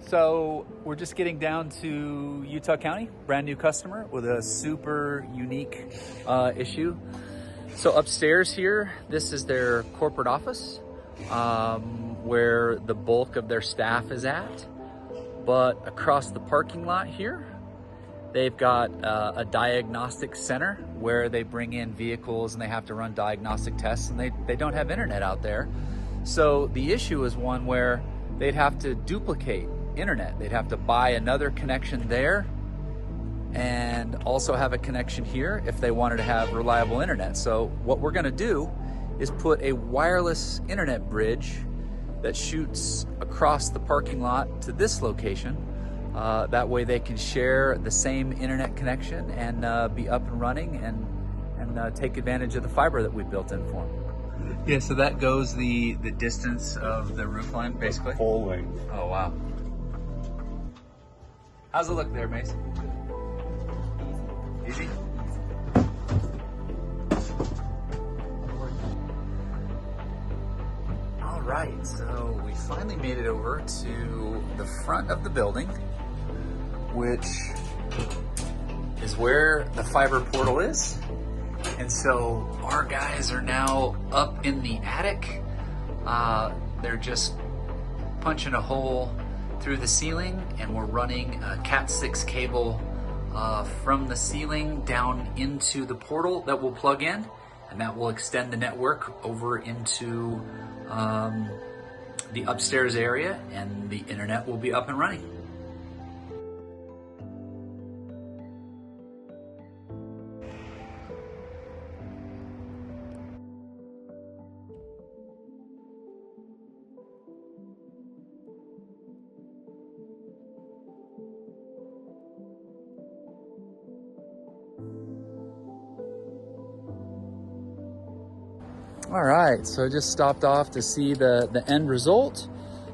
So we're just getting down to Utah County, brand new customer with a super unique issue. So upstairs here, this is their corporate office where the bulk of their staff is at. But across the parking lot here, they've got a diagnostic center where they bring in vehicles and they have to run diagnostic tests, and they don't have internet out there. So the issue is one where they'd have to duplicate internet. They'd have to buy another connection there and also have a connection here if they wanted to have reliable internet. So what we're gonna do is put a wireless internet bridge that shoots across the parking lot to this location. That way they can share the same internet connection and be up and running and take advantage of the fiber that we built in for them. Yeah, so that goes the distance of the roof line, basically? Full length. Oh, wow. How's it look there, Mace? Easy? All right, so we finally made it over to the front of the building, which is where the fiber portal is. And so our guys are now up in the attic. They're just punching a hole through the ceiling, and we're running a Cat6 cable from the ceiling down into the portal that we'll plug in, and that will extend the network over into the upstairs area, and the internet will be up and running. All right, so I just stopped off to see the end result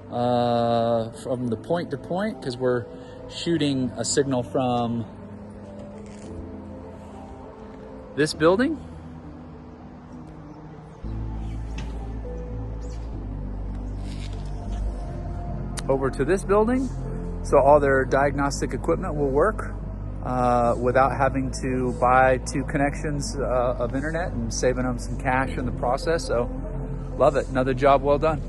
from the point to point, because we're shooting a signal from this building over to this building. So all their diagnostic equipment will work without having to buy 2 connections of internet and saving them some cash in the process. So love it. Another job well done.